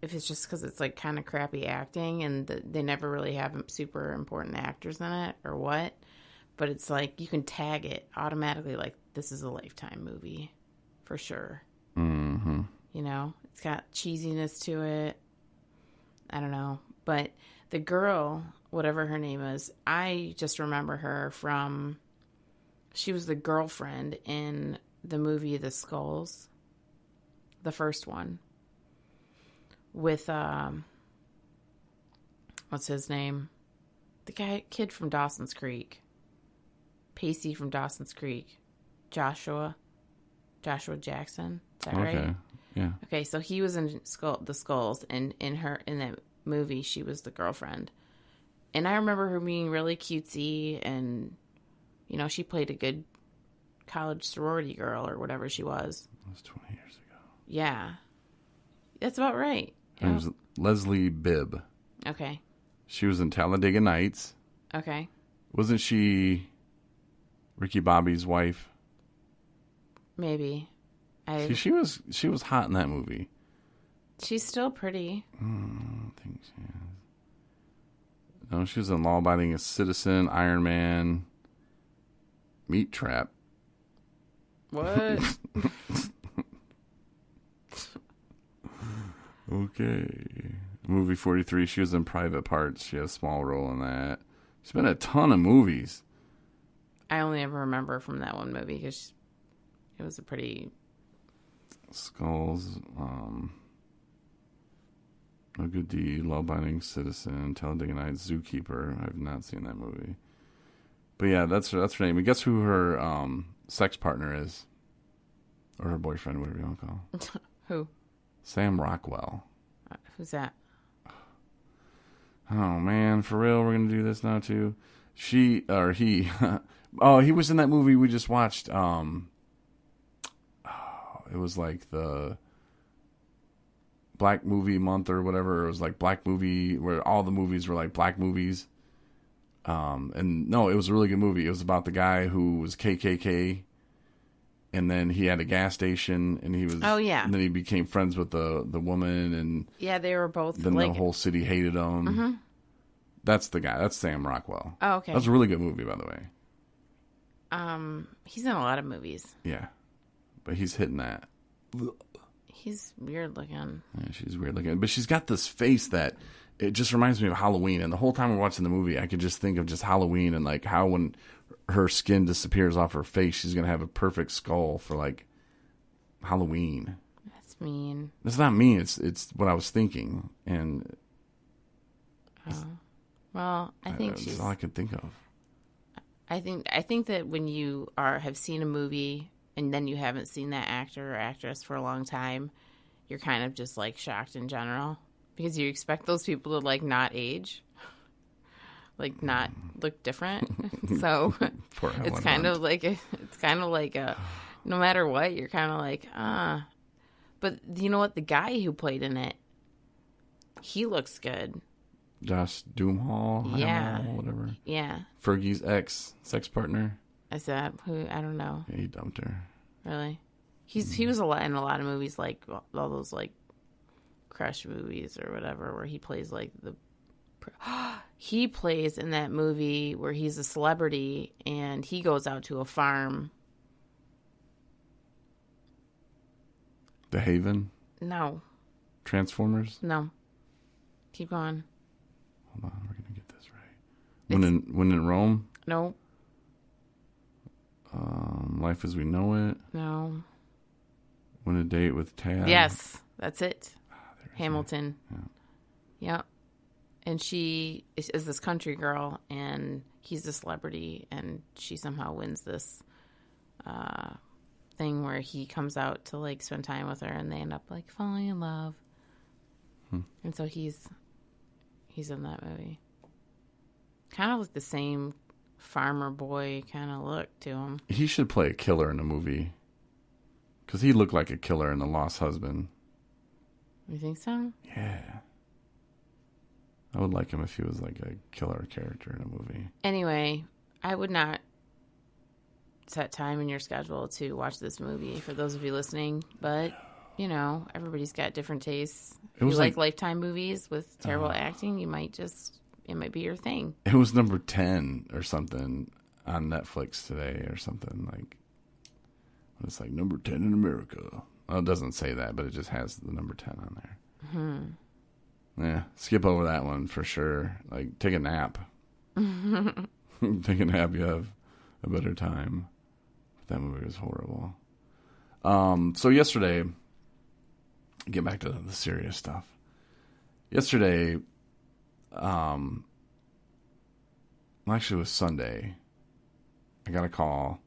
if it's just because it's like kind of crappy acting and they never really have super important actors in it or what. But it's like you can tag it automatically like this is a Lifetime movie for sure. Mm-hmm. You know, it's got cheesiness to it. I don't know. But the girl, whatever her name is, I just remember her from, she was the girlfriend in the movie The Skulls, the first one, with, what's his name? The kid from Dawson's Creek. Pacey from Dawson's Creek. Joshua Jackson. Is that right? Okay. Yeah. Okay, so he was in The Skulls, and in that movie, she was the girlfriend. And I remember her being really cutesy, and, you know, she played a good college sorority girl or whatever she was. That was 20 years ago. Yeah. That's about right. It was Leslie Bibb. Okay. She was in Talladega Nights. Okay. Wasn't she Ricky Bobby's wife? Maybe. She was hot in that movie. She's still pretty. I don't think she is. No, she was in Law Abiding Citizen, Iron Man, Meat Trap. What? Okay. Movie 43, she was in Private Parts. She had a small role in that. She's been in a ton of movies. I only ever remember from that one movie because it was a pretty... Skulls, No Good Deed, Law-Abiding Citizen, Talladega Nights, Zookeeper. I've not seen that movie. But yeah, that's her name. And guess who her sex partner is? Or her boyfriend, whatever you want to call him. Who? Sam Rockwell. Who's that? Oh, man, for real, we're going to do this now, too? He. Oh, he was in that movie we just watched. It was like the Black Movie Month or whatever. It was like Black Movie, where all the movies were like black movies. And no, it was a really good movie. It was about the guy who was KKK, and then he had a gas station, and he was. Oh yeah. And then he became friends with the woman, and yeah, they were both. Then the whole city hated him. Mm-hmm. That's the guy. That's Sam Rockwell. Oh, okay. That was a really good movie, by the way. He's in a lot of movies. Yeah, but he's hitting that. He's weird looking. Yeah, she's weird looking, but she's got this face that it just reminds me of Halloween. And the whole time we're watching the movie, I could just think of just Halloween and like how when her skin disappears off her face, she's gonna have a perfect skull for like Halloween. That's mean. It's not mean. It's what I was thinking, and well, I think that's she's all I could think of. I think that when you have seen a movie and then you haven't seen that actor or actress for a long time, you're kind of just like shocked in general because you expect those people to like not age, like not look different. So it's kind of like no matter what, you're kind of like But you know what? The guy who played in it, he looks good. Josh Doomhall, yeah, whatever. Yeah. Fergie's sex partner. Is that who? I don't know. Yeah, he dumped her. Really? He was in a lot of movies, like all those like Crush movies or whatever, where he plays like he plays in that movie where he's a celebrity and he goes out to a farm. The Haven? No. Transformers? No. Keep going. Hold on, we're gonna get this right. When in Rome? No. Life as We Know It? No. Win a Date with Tab? Yes, that's it. Hamilton. Yeah. Yep. And she is this country girl, and he's a celebrity, and she somehow wins this thing where he comes out to like spend time with her, and they end up like falling in love. And so he's in that movie. Kind of like the same farmer boy kind of look to him. He should play a killer in a movie. Because he looked like a killer in The Lost Husband. You think so? Yeah. I would like him if he was like a killer character in a movie. Anyway, I would not set time in your schedule to watch this movie for those of you listening, but everybody's got different tastes. If It you was like Lifetime movies with terrible acting, it might be your thing. It was number 10 or something on Netflix today or something. Like, it's like number 10 in America. Well, it doesn't say that, but it just has the number 10 on there. Yeah, skip over that one for sure. Like, take a nap. Take a nap, you have a better time. But that movie was horrible. So yesterday, get back to the serious stuff. Yesterday, actually it was Sunday. I got a call,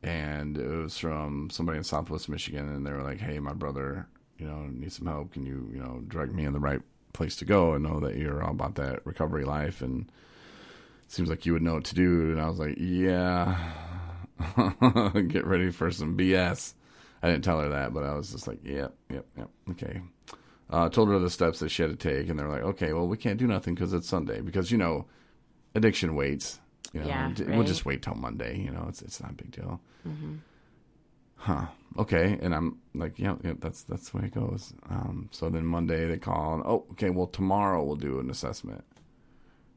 and it was from somebody in Southwest Michigan, and they were like, "Hey, my brother, needs some help. Can you, direct me in the right place to go? And know that you're all about that recovery life, and it seems like you would know what to do." And I was like, "Yeah, get ready for some BS." I didn't tell her that, but I was just like, "Yep, okay." Told her the steps that she had to take, and they're like, "Okay, well, we can't do nothing because it's Sunday, because addiction waits. We'll just wait till Monday. It's not a big deal." Mm-hmm. Huh? Okay, and I'm like, "Yeah, that's the way it goes." So then Monday they call, and okay, well, tomorrow we'll do an assessment.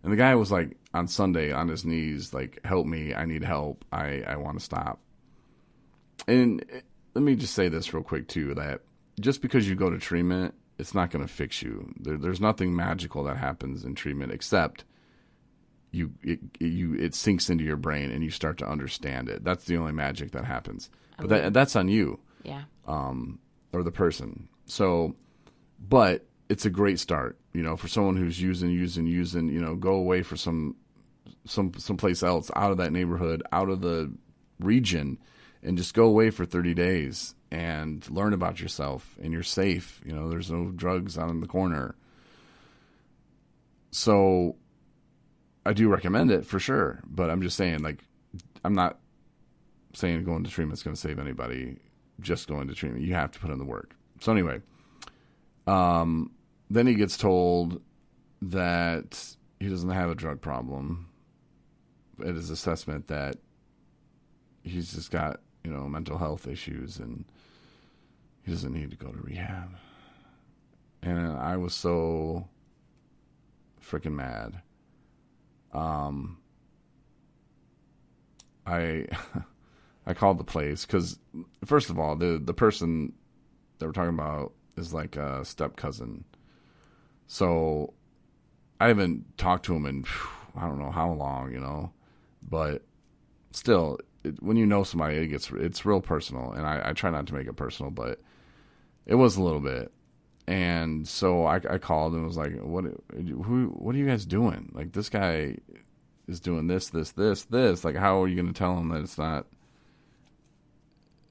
And the guy was like on Sunday on his knees, like, "Help me! I need help. I want to stop." And let me just say this real quick too: that just because you go to treatment, it's not going to fix you. There's nothing magical that happens in treatment except it sinks into your brain and you start to understand it. That's the only magic that happens. But that's on you. Yeah. Or the person. So, but it's a great start, for someone who's using, go away for some place else, out of that neighborhood, out of the region, and just go away for 30 days and learn about yourself, and you're safe. There's no drugs out in the corner. So I do recommend it for sure, but I'm just saying, like, I'm not saying going to treatment is going to save anybody. Just going to treatment, you have to put in the work. So anyway, then he gets told that he doesn't have a drug problem at his assessment, that he's just got, mental health issues, and he doesn't need to go to rehab. And I was so freaking mad. I called the place because, first of all, the person that we're talking about is like a step cousin. So I haven't talked to him in I don't know how long, but still, when you know somebody, it's real personal, and I try not to make it personal, but it was a little bit. And so I called and was like, what are you guys doing? Like, this guy is doing this. Like, how are you going to tell him that it's not,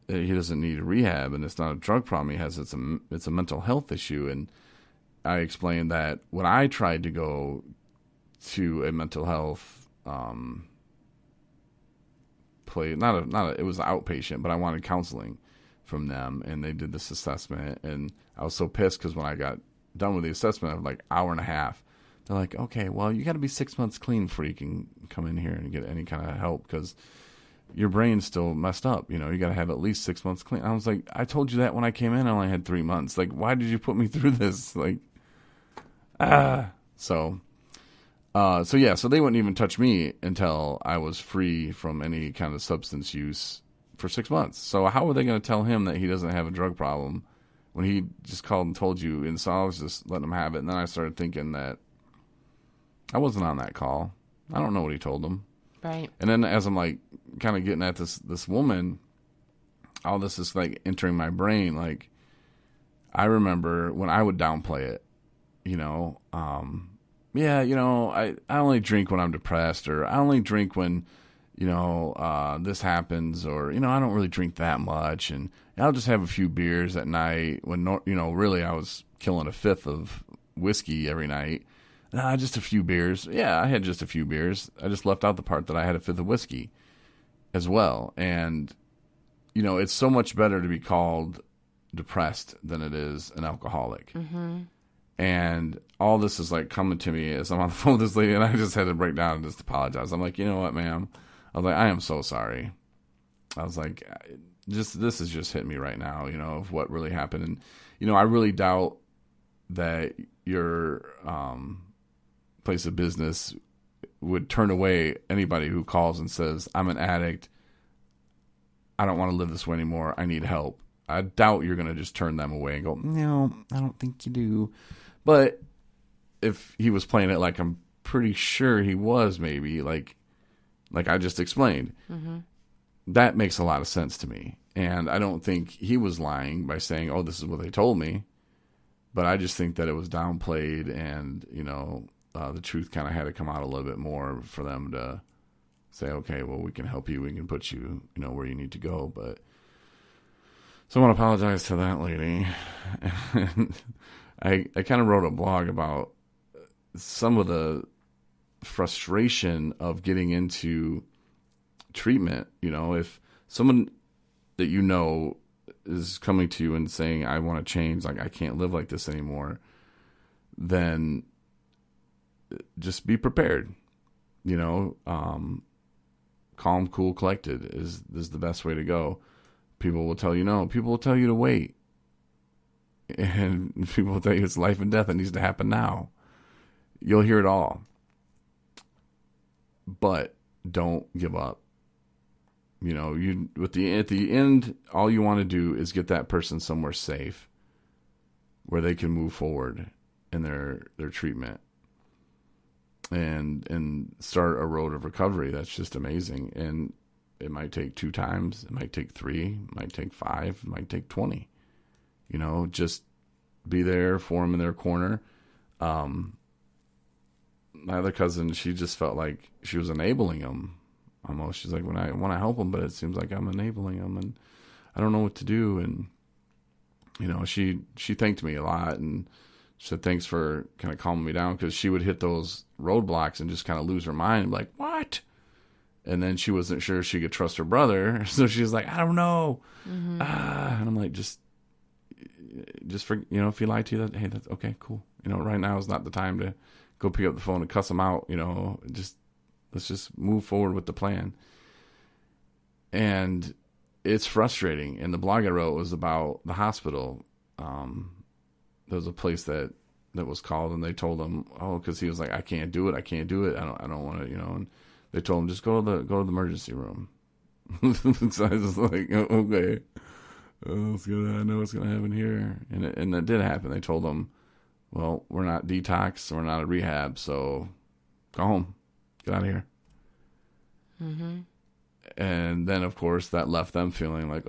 he doesn't need a rehab, and it's not a drug problem he has, it's a mental health issue. And I explained that when I tried to go to a mental health it was outpatient, but I wanted counseling from them, and they did this assessment, and I was so pissed because when I got done with the assessment of like hour and a half, they're like, "Okay, well, you got to be 6 months clean before you can come in here and get any kind of help, because your brain's still messed up. You got to have at least 6 months clean." I was like, "I told you that when I came in, I only had 3 months. Like, why did you put me through this?" Like, So they wouldn't even touch me until I was free from any kind of substance use for 6 months. So how are they going to tell him that he doesn't have a drug problem when he just called and told you? And so I was just letting him have it. And then I started thinking that I wasn't on that call. I don't know what he told him. Right. And then as I'm like kind of getting at this woman, all this is like entering my brain. Like, I remember when I would downplay it, I only drink when I'm depressed, or I only drink when, this happens, or, I don't really drink that much, and I'll just have a few beers at night when, really I was killing a fifth of whiskey every night. Just a few beers. Yeah, I had just a few beers. I just left out the part that I had a fifth of whiskey as well. And, it's so much better to be called depressed than it is an alcoholic. Mm-hmm. And all this is like coming to me as I'm on the phone with this lady, and I just had to break down and just apologize. I'm like, "You know what, ma'am?" I was like, "I am so sorry." I was like, this is just hitting me right now, of what really happened. And, I really doubt that your place of business would turn away anybody who calls and says, I'm an addict. I don't want to live this way anymore. I need help. I doubt you're going to just turn them away and go, no, I don't think you do. But if he was playing it like I'm pretty sure he was, maybe like I just explained, that makes a lot of sense to me. And I don't think he was lying by saying, oh, this is what they told me. But I just think that it was downplayed, and, the truth kind of had to come out a little bit more for them to say, okay, well, we can help you. We can put you, where you need to go. But so I want to apologize to that lady. And I kind of wrote a blog about some of the frustration of getting into treatment. If someone that is coming to you and saying, I want to change, like, I can't live like this anymore, then just be prepared. Calm, cool, collected is the best way to go. People will tell you no. People will tell you to wait. And people will tell you it's life and death. It needs to happen now. You'll hear it all. But don't give up. At the end, all you want to do is get that person somewhere safe where they can move forward in their treatment and start a road of recovery. That's just amazing. And it might take 2 times. It might take 3. It might take 5. It might take 20. Just be there for them in their corner. My other cousin, she just felt like she was enabling them almost. She's like, when I want to help them, but it seems like I'm enabling them and I don't know what to do. And, she thanked me a lot and said, thanks for kind of calming me down, because she would hit those roadblocks and just kind of lose her mind and be like, what? And then she wasn't sure she could trust her brother. So she was like, I don't know. And I'm like, just for, if he lied to you, hey, that's okay, cool. Right now is not the time to go pick up the phone and cuss him out. Let's just move forward with the plan. And it's frustrating. And the blog I wrote was about the hospital. There was a place that was called, and they told him, because he was like, I can't do it. I don't want to, and they told him, just go to the emergency room. So I was like, okay, I know what's gonna happen here, and that did happen. They told him, well, we're not detox, we're not a rehab, so go home, get out of here. And then, of course, that left them feeling like,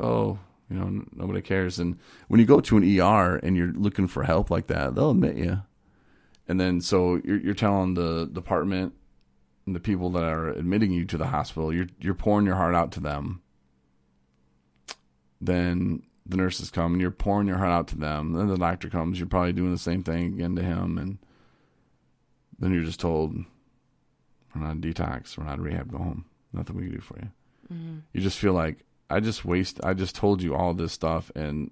nobody cares. And when you go to an ER and you're looking for help like that, they'll admit you. And then so you're telling the department and the people that are admitting you to the hospital, you're pouring your heart out to them. Then the nurses come and you're pouring your heart out to them. Then the doctor comes, you're probably doing the same thing again to him. And then you're just told, we're not a detox, we're not a rehab, go home. Nothing we can do for you. You just feel like, I just told you all this stuff and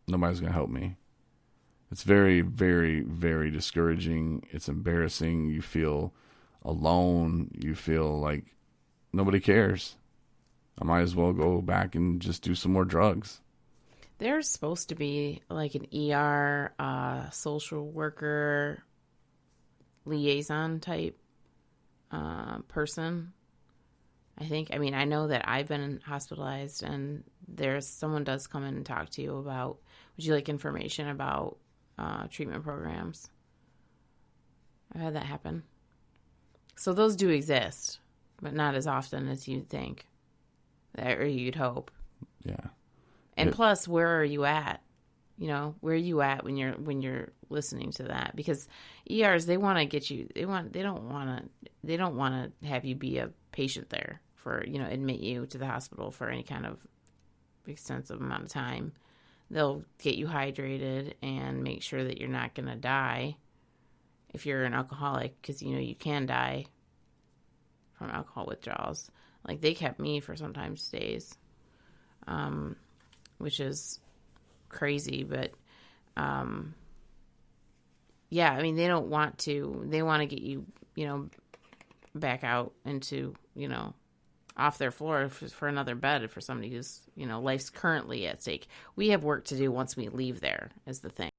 nobody's going to help me. It's very, very, very discouraging. It's embarrassing. You feel alone. You feel like nobody cares. I might as well go back and just do some more drugs. There's supposed to be like an ER social worker liaison type person. I think. I mean, I know that I've been hospitalized, and someone does come in and talk to you about, would you like information about treatment programs? I've had that happen. So those do exist, but not as often as you'd think, or you'd hope. Yeah. And plus, where are you at? Where are you at when you're listening to that? Because ERs, they want to get you. They don't want to have you be a patient there for, admit you to the hospital for any kind of extensive amount of time. They'll get you hydrated and make sure that you're not going to die if you're an alcoholic, because, you can die from alcohol withdrawals. Like, they kept me for sometimes days, which is crazy. But, yeah, I mean, they want to get you, back out into, off their floor for another bed for somebody who's, life's currently at stake. We have work to do once we leave there, is the thing.